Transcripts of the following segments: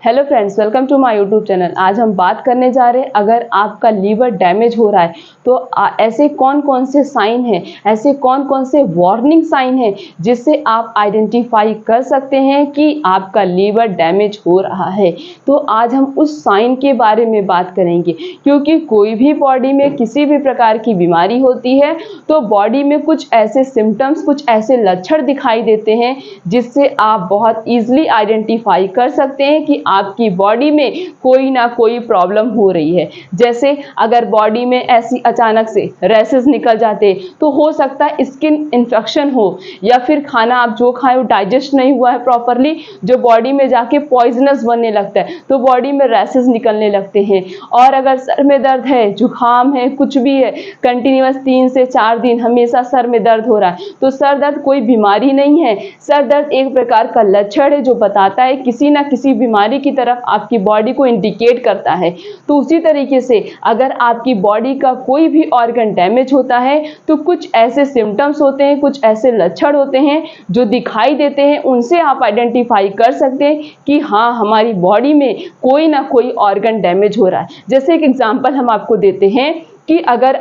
Hello friends, welcome to my YouTube channel. आज हम बात करने जा रहे हैं, अगर आपका लीवर डैमेज हो रहा है तो ऐसे कौन कौन से साइन हैं, ऐसे कौन कौन से वार्निंग साइन हैं जिससे आप आइडेंटिफाई कर सकते हैं कि आपका लीवर डैमेज हो रहा है। तो आज हम उस साइन के बारे में बात करेंगे, क्योंकि कोई भी बॉडी में किसी भी प्रकार की बीमारी होती है तो बॉडी में कुछ ऐसे सिम्टम्स, कुछ ऐसे लक्षण दिखाई देते हैं जिससे आप बहुत ईजिली आइडेंटिफाई कर सकते हैं कि आपकी बॉडी में कोई ना कोई प्रॉब्लम हो रही है। जैसे अगर बॉडी में ऐसी अचानक से रैसेस निकल जाते तो हो सकता है स्किन इन्फेक्शन हो, या फिर खाना आप जो खाए वो डाइजेस्ट नहीं हुआ है प्रॉपरली, जो बॉडी में जाके पॉइजनस बनने लगता है तो बॉडी में रैसेस निकलने लगते हैं। और अगर सर में दर्द है, जुकाम है, कुछ भी है, कंटिन्यूअस 3 से 4 दिन हमेशा सर में दर्द हो रहा है तो सर दर्द कोई बीमारी नहीं है। सर दर्द एक प्रकार का लक्षण है जो बताता है किसी ना किसी बीमारी की तरफ आपकी बॉडी को इंडिकेट करता है। तो उसी तरीके से अगर आपकी बॉडी का कोई भी ऑर्गन डैमेज होता है तो कुछ ऐसे सिम्टम्स होते हैं, कुछ ऐसे लक्षण होते हैं जो दिखाई देते हैं, उनसे आप आइडेंटिफाई कर सकते हैं कि हाँ, हमारी बॉडी में कोई ना कोई ऑर्गन डैमेज हो रहा है। जैसे एक एग्जांपल हम आपको देते हैं कि अगर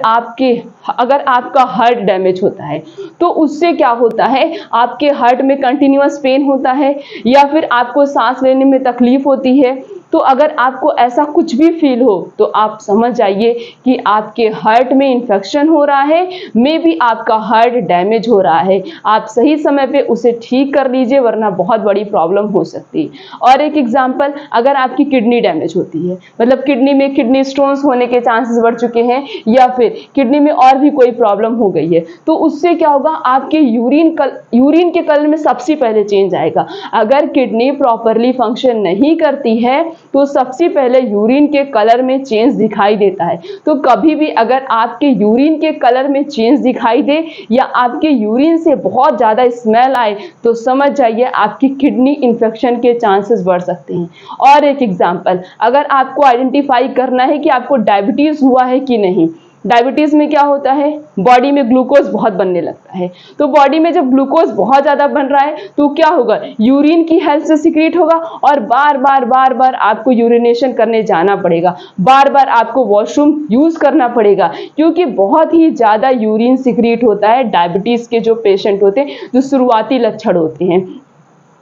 आपका हार्ट डैमेज होता है तो उससे क्या होता है, आपके हार्ट में कंटिन्यूअस पेन होता है या फिर आपको सांस लेने में तकलीफ होती है। तो अगर आपको ऐसा कुछ भी फील हो तो आप समझ जाइए कि आपके हार्ट में इन्फेक्शन हो रहा है, मे बी आपका हार्ट डैमेज हो रहा है। आप सही समय पे उसे ठीक कर लीजिए, वरना बहुत बड़ी प्रॉब्लम हो सकती है। और एक एग्जांपल, अगर आपकी किडनी डैमेज होती है, मतलब किडनी में किडनी स्टोन्स होने के चांसेस बढ़ चुके हैं या फिर किडनी में और भी कोई प्रॉब्लम हो गई है, तो उससे क्या होगा, आपके यूरिन के कलर में सबसे पहले चेंज आएगा। अगर किडनी प्रॉपरली फंक्शन नहीं करती है तो सबसे पहले यूरिन के कलर में चेंज दिखाई देता है। तो कभी भी अगर आपके यूरिन के कलर में चेंज दिखाई दे या आपके यूरिन से बहुत ज़्यादा स्मेल आए तो समझ जाइए आपकी किडनी इन्फेक्शन के चांसेस बढ़ सकते हैं। और एक एग्जांपल, अगर आपको आइडेंटिफाई करना है कि आपको डायबिटीज़ हुआ है कि नहीं। डायबिटीज में क्या होता है, बॉडी में ग्लूकोज बहुत बनने लगता है। तो बॉडी में जब ग्लूकोज बहुत ज्यादा बन रहा है तो क्या होगा, यूरिन की हेल्प से सिक्रीट होगा और बार बार आपको यूरिनेशन करने जाना पड़ेगा, बार बार आपको वॉशरूम यूज करना पड़ेगा, क्योंकि बहुत ही ज्यादा यूरिन सिक्रीट होता है डायबिटीज के जो पेशेंट होते हैं, जो शुरुआती लक्षण होते हैं।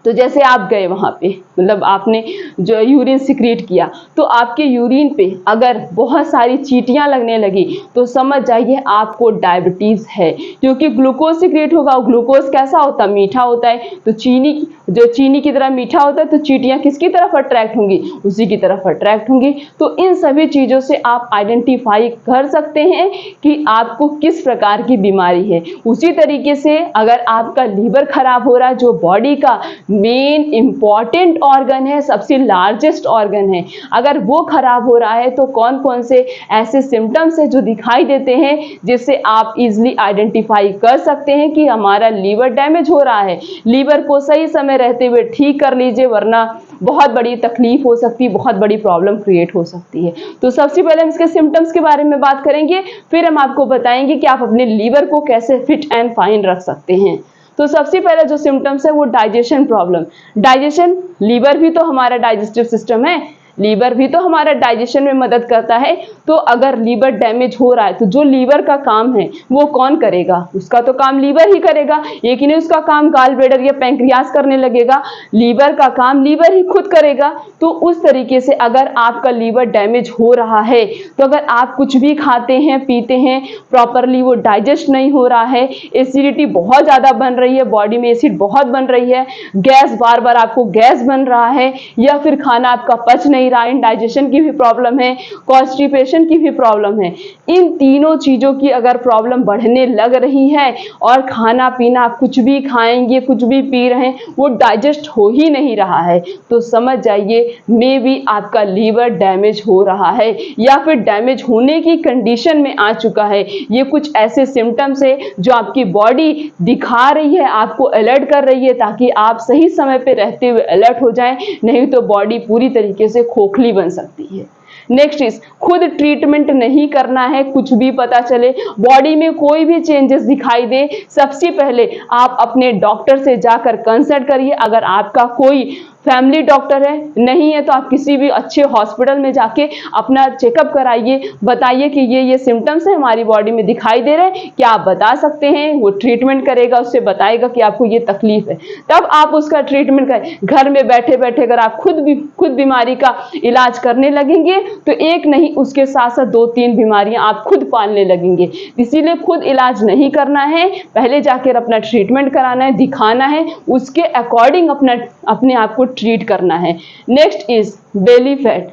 तो जैसे आप गए वहाँ पे, मतलब आपने जो यूरिन सिक्रीट किया तो आपके यूरिन पे अगर बहुत सारी चींटियाँ लगने लगी तो समझ जाइए आपको डायबिटीज़ है, क्योंकि ग्लूकोज सिक्रीट होगा। ग्लूकोज कैसा होता है, मीठा होता है। तो चीनी की तरह मीठा होता है तो चींटियाँ किसकी तरफ अट्रैक्ट होंगी, उसी की तरफ अट्रैक्ट होंगी। तो इन सभी चीज़ों से आप आइडेंटिफाई कर सकते हैं कि आपको किस प्रकार की बीमारी है। उसी तरीके से अगर आपका लीवर खराब हो रहा है, जो बॉडी का मेन इंपॉर्टेंट ऑर्गन है, सबसे लार्जेस्ट ऑर्गन है, अगर वो खराब हो रहा है तो कौन कौन से ऐसे सिम्टम्स है जो दिखाई देते हैं जिससे आप इजीली आइडेंटिफाई कर सकते हैं कि हमारा लीवर डैमेज हो रहा है। लीवर को सही समय रहते हुए ठीक कर लीजिए, वरना बहुत बड़ी तकलीफ हो सकती है, बहुत बड़ी प्रॉब्लम क्रिएट हो सकती है। तो सबसे पहले हम इसके सिम्टम्स के बारे में बात करेंगे, फिर हम आपको बताएंगे कि आप अपने लीवर को कैसे फिट एंड फाइन रख सकते हैं। तो सबसे पहले जो सिम्टम्स है वो डाइजेशन प्रॉब्लम। डाइजेशन, लीवर भी तो हमारा डाइजेस्टिव सिस्टम है, लीवर भी तो हमारा डाइजेशन में मदद करता है। तो अगर लीवर डैमेज हो रहा है तो जो लीवर का काम है वो कौन करेगा, उसका तो काम लीवर ही करेगा। एक ही नहीं, उसका काम गाल ब्लैडर या पैंक्रियास करने लगेगा, लीवर का काम लीवर ही खुद करेगा। तो उस तरीके से अगर आपका लीवर डैमेज हो रहा है तो अगर आप कुछ भी खाते हैं, पीते हैं, प्रॉपरली वो डाइजेस्ट नहीं हो रहा है, एसिडिटी बहुत ज़्यादा बन रही है, बॉडी में एसिड बहुत बन रही है, गैस बार बार आपको गैस बन रहा है, या फिर खाना आपका पच नहीं रहा, इंडाइजेशन की भी प्रॉब्लम है, कॉन्स्टिपेशन की भी प्रॉब्लम है, इन तीनों चीज़ों की अगर प्रॉब्लम बढ़ने लग रही है और खाना पीना आप कुछ भी खाएंगे, कुछ भी पी रहे हैं, वो डाइजेस्ट हो ही नहीं रहा है, तो समझ जाइए मे बी आपका लीवर डैमेज हो रहा है या फिर डैमेज होने की कंडीशन में आ चुका है। ये कुछ ऐसे सिम्टम्स है जो आपकी बॉडी दिखा रही है, आपको अलर्ट कर रही है, ताकि आप सही समय पे रहते हुए अलर्ट हो जाएं, नहीं तो बॉडी पूरी तरीके से खोखली बन सकती है। नेक्स्ट इज, खुद ट्रीटमेंट नहीं करना है। कुछ भी पता चले, बॉडी में कोई भी चेंजेस दिखाई दे, सबसे पहले आप अपने डॉक्टर से जाकर कंसल्ट करिए। अगर आपका कोई फैमिली डॉक्टर है, नहीं है तो आप किसी भी अच्छे हॉस्पिटल में जाके अपना चेकअप कराइए, बताइए कि ये सिम्टम्स है हमारी बॉडी में दिखाई दे रहे हैं, क्या आप बता सकते हैं। वो ट्रीटमेंट करेगा, उससे बताएगा कि आपको ये तकलीफ है, तब आप उसका ट्रीटमेंट करें। घर में बैठे बैठे अगर आप खुद बीमारी का इलाज करने लगेंगे तो एक नहीं, उसके साथ साथ 2-3 बीमारियां आप खुद पालने लगेंगे। इसीलिए खुद इलाज नहीं करना है, पहले जाकर अपना ट्रीटमेंट कराना है, दिखाना है, उसके अकॉर्डिंग अपने आप को ट्रीट करना है। Next is belly fat.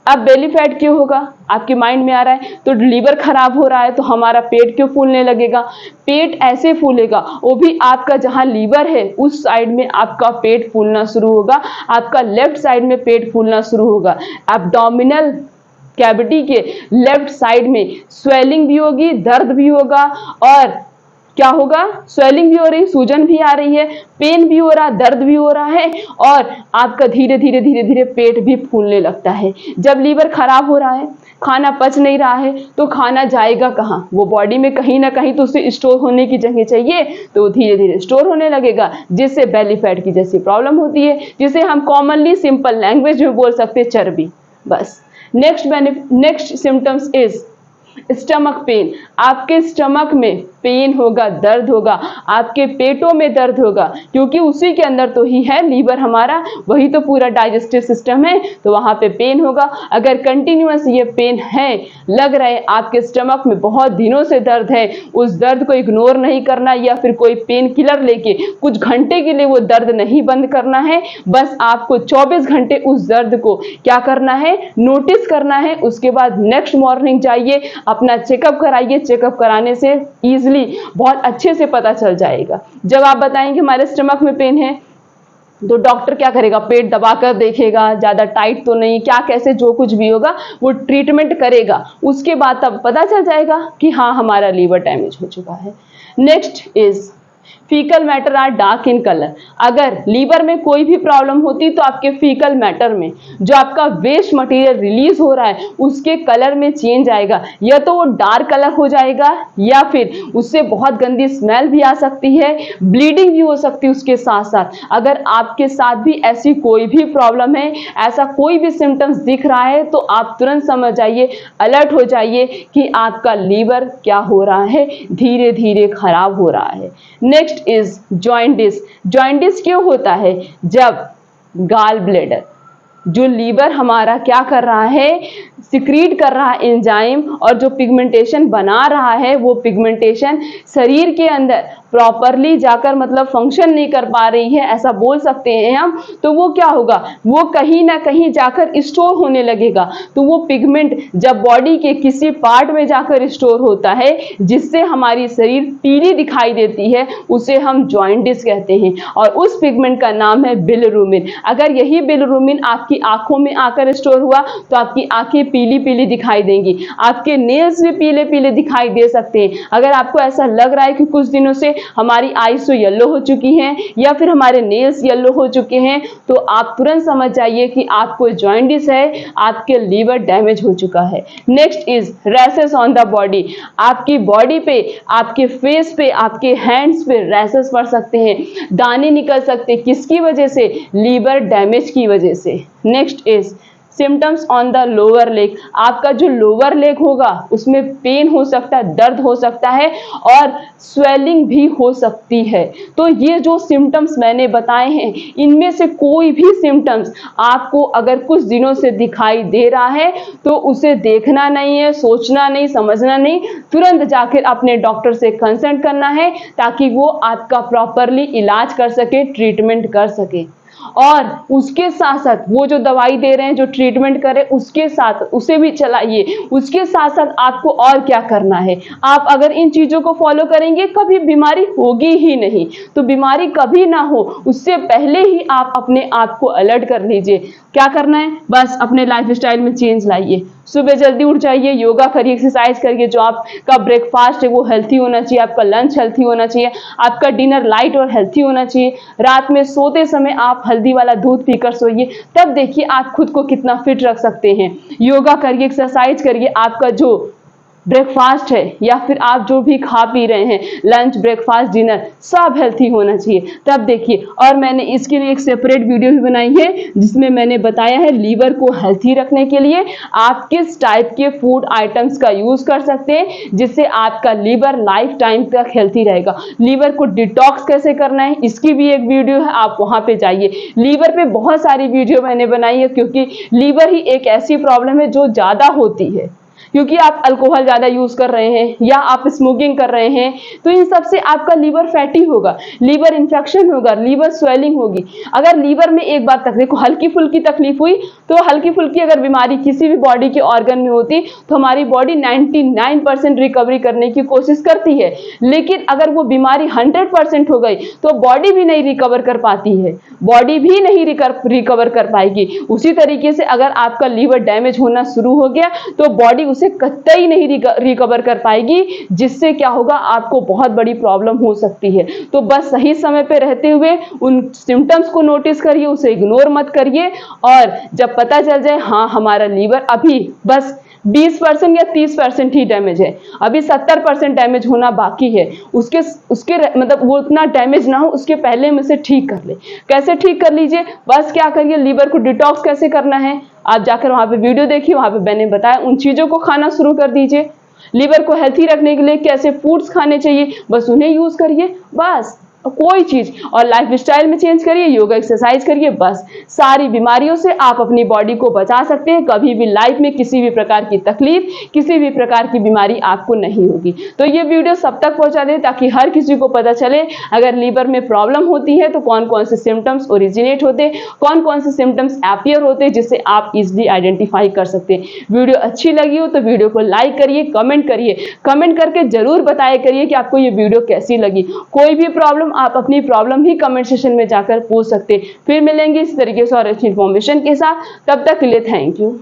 अब बेली फैट क्यों होगा, आपके माइंड में आ रहा है, तो लीवर खराब हो रहा है तो हमारा पेट क्यों फूलने लगेगा। पेट ऐसे फूलेगा, वो भी आपका जहां लीवर है उस साइड में आपका पेट फूलना शुरू होगा, आपका लेफ्ट साइड में पेट फूलना शुरू होगा। एब्डोमिनल कैविटी के लेफ्ट साइड में स्वेलिंग भी होगी, दर्द भी होगा, और क्या होगा, स्वेलिंग भी हो रही, सूजन भी आ रही है, पेन भी हो रहा, दर्द भी हो रहा है, और आपका धीरे धीरे पेट भी फूलने लगता है। जब लीवर खराब हो रहा है, खाना पच नहीं रहा है, तो खाना जाएगा कहाँ, वो बॉडी में कहीं ना कहीं तो उसे स्टोर होने की जगह चाहिए, तो धीरे धीरे स्टोर होने लगेगा, जिससे बेली फैट की जैसी प्रॉब्लम होती है, जिसे हम कॉमनली सिंपल लैंग्वेज में बोल सकते हैं चर्बी। बस next symptoms is stomach pain. आपके स्टमक में पेन होगा, दर्द होगा, आपके पेटों में दर्द होगा, क्योंकि उसी के अंदर तो ही है लीवर हमारा, वही तो पूरा डाइजेस्टिव सिस्टम है, तो वहां पे पेन होगा। अगर कंटिन्यूअस ये पेन है, लग रहा है आपके स्टमक में बहुत दिनों से दर्द है, उस दर्द को इग्नोर नहीं करना, या फिर कोई पेन किलर लेके कुछ घंटे के लिए वो दर्द नहीं बंद करना है, बस आपको 24 घंटे उस दर्द को क्या करना है, नोटिस करना है। उसके बाद नेक्स्ट मॉर्निंग जाइए, अपना चेकअप कराइए, चेकअप कराने से इजीली बहुत अच्छे से पता चल जाएगा। जब आप बताएंगे हमारे स्टमक में पेन है, तो डॉक्टर क्या करेगा, पेट दबाकर देखेगा, ज्यादा टाइट तो नहीं, क्या कैसे जो कुछ भी होगा वो ट्रीटमेंट करेगा, उसके बाद तब पता चल जाएगा कि हाँ हमारा लीवर डैमेज हो चुका है। Next is faecal matter are dark in colour. अगर लीवर में कोई भी प्रॉब्लम होती तो आपके फीकल मैटर में जो आपका वेस्ट मटेरियल रिलीज हो रहा है उसके कलर में चेंज आएगा, या तो वो डार्क कलर हो जाएगा, या फिर उससे बहुत गंदी स्मेल भी आ सकती है, ब्लीडिंग भी हो सकती है उसके साथ साथ। अगर आपके साथ भी ऐसी कोई भी प्रॉब्लम है, ऐसा कोई भी सिम्टम्स दिख रहा है, तो आप तुरंत समझ जाइए, अलर्ट हो जाइए कि आपका लीवर क्या हो रहा है, धीरे धीरे खराब हो रहा है। Next is jaundice. जॉइंटिस क्यों होता है, जब गाल ब्लैडर, जो लीवर हमारा क्या कर रहा है, सिक्रीट कर रहा है एंजाइम, और जो पिगमेंटेशन बना रहा है वो पिगमेंटेशन शरीर के अंदर प्रॉपरली जाकर मतलब फंक्शन नहीं कर पा रही है, ऐसा बोल सकते हैं हम, तो वो क्या होगा, वो कहीं ना कहीं जाकर स्टोर होने लगेगा। तो वो पिगमेंट जब बॉडी के किसी पार्ट में जाकर स्टोर होता है, जिससे हमारी शरीर पीली दिखाई देती है, उसे हम जॉइंटिस कहते हैं, और उस पिगमेंट का नाम है बिलिरुबिन। अगर यही बिलिरुबिन आपकी आंखों में आकर स्टोर हुआ तो आपकी आंखें पीली पीली दिखाई देंगी, आपके नेल्स भी पीले पीले दिखाई दे सकते हैं। अगर आपको ऐसा लग रहा है कि कुछ दिनों से हमारी आईज तो येलो हो चुकी हैं, या फिर हमारे नेल्स येलो हो चुके हैं, तो आप तुरंत समझ जाइए कि आपको जॉइंटिस है, आपके लीवर डैमेज हो चुका है। Next is rashes on the body. आपकी बॉडी पे, आपके फेस पे, आपके हैंड्स पे रैशेस पड़ सकते हैं, दाने निकल सकते हैं, किसकी वजह से, लीवर डैमेज की वजह से। Next is symptoms on the lower leg. आपका जो लोअर लेग होगा उसमें पेन हो सकता है, दर्द हो सकता है, और स्वेलिंग भी हो सकती है। तो ये जो सिम्टम्स मैंने बताए हैं, इनमें से कोई भी सिम्टम्स आपको अगर कुछ दिनों से दिखाई दे रहा है तो उसे देखना नहीं है, सोचना नहीं, समझना नहीं, तुरंत जाकर अपने डॉक्टर से कंसल्ट करना है, ताकि वो आपका प्रॉपरली इलाज कर सके, ट्रीटमेंट कर सके। और उसके साथ साथ वो जो दवाई दे रहे हैं, जो ट्रीटमेंट करे, उसके साथ उसे भी चलाइए। उसके साथ साथ आपको और क्या करना है, आप अगर इन चीजों को फॉलो करेंगे कभी बीमारी होगी ही नहीं। तो बीमारी कभी ना हो उससे पहले ही आप अपने आप को अलर्ट कर लीजिए। क्या करना है, बस अपने लाइफस्टाइल में चेंज लाइए। सुबह जल्दी उठ जाइए, योगा करिए, एक्सरसाइज करिए, जो आपका ब्रेकफास्ट है वो हेल्थी होना चाहिए, आपका लंच हेल्थी होना चाहिए, आपका डिनर लाइट और हेल्थी होना चाहिए। रात में सोते समय आप हल्दी वाला दूध पीकर सोइए, तब देखिए आप खुद को कितना फिट रख सकते हैं। योगा करिए, एक्सरसाइज करिए, आपका जो ब्रेकफास्ट है या फिर आप जो भी खा पी रहे हैं, लंच, ब्रेकफास्ट, डिनर, सब हेल्थी होना चाहिए। तब देखिए, और मैंने इसके लिए एक सेपरेट वीडियो भी बनाई है जिसमें मैंने बताया है लीवर को हेल्थी रखने के लिए आप किस टाइप के फूड आइटम्स का यूज कर सकते हैं जिससे आपका लीवर लाइफ टाइम तक हेल्थी रहेगा। लीवर को डिटॉक्स कैसे करना है, इसकी भी एक वीडियो है, आप वहां पे जाइए। लीवर पे बहुत सारी वीडियो मैंने बनाई है क्योंकि लीवर ही एक ऐसी प्रॉब्लम है जो ज्यादा होती है, क्योंकि आप अल्कोहल ज्यादा यूज कर रहे हैं या आप स्मोकिंग कर रहे हैं, तो इन सब से आपका लीवर फैटी होगा, लीवर इंफेक्शन होगा, लीवर स्वेलिंग होगी। अगर लीवर में एक बार तक देखो हल्की फुल्की तकलीफ हुई, तो हल्की फुल्की अगर बीमारी किसी भी बॉडी के ऑर्गन में होती तो हमारी बॉडी 99% रिकवरी करने की कोशिश करती है, लेकिन अगर वो बीमारी 100% हो गई तो बॉडी भी नहीं रिकवर कर पाती है, बॉडी भी नहीं रिकवर कर पाएगी। उसी तरीके से अगर आपका लीवर डैमेज होना शुरू हो गया तो बॉडी उसे कतई नहीं रिकवर कर पाएगी, जिससे क्या होगा, आपको बहुत बड़ी प्रॉब्लम हो सकती है। तो बस सही समय पे रहते हुए उन सिम्टम्स को नोटिस करिए, उसे इग्नोर मत करिए, और जब पता चल जाए हाँ हमारा लीवर अभी बस 20% या 30% ही डैमेज है, अभी 70% डैमेज होना बाकी है, उसके उसके मतलब वो उतना डैमेज ना हो उसके पहले में से ठीक कर ले। कैसे ठीक कर लीजिए, बस क्या करिए, लीवर को डिटॉक्स कैसे करना है आप जाकर वहां पे वीडियो देखिए, वहां पे मैंने बताया, उन चीजों को खाना शुरू कर दीजिए। लीवर को हेल्थी रखने के लिए कैसे फूड्स खाने चाहिए, बस उन्हें यूज करिए, बस कोई चीज, और लाइफस्टाइल में चेंज करिए, योगा एक्सरसाइज करिए, बस सारी बीमारियों से आप अपनी बॉडी को बचा सकते हैं। कभी भी लाइफ में किसी भी प्रकार की तकलीफ, किसी भी प्रकार की बीमारी आपको नहीं होगी। तो ये वीडियो सब तक पहुंचा दें ताकि हर किसी को पता चले अगर लीवर में प्रॉब्लम होती है तो कौन कौन से सिम्टम्स ओरिजिनेट होते हैं, कौन कौन से सिम्टम्स अपीयर होते हैं, जिससे आप इजिली आइडेंटिफाई कर सकते हैं। वीडियो अच्छी लगी हो तो वीडियो को लाइक करिए, कमेंट करके जरूर बताया करिए कि आपको ये वीडियो कैसी लगी। कोई भी प्रॉब्लम आप अपनी प्रॉब्लम ही कमेंट सेक्शन में जाकर पूछ सकते हैं। फिर मिलेंगे इस तरीके से और अच्छी इन्फॉर्मेशन के साथ, तब तक के लिए थैंक यू।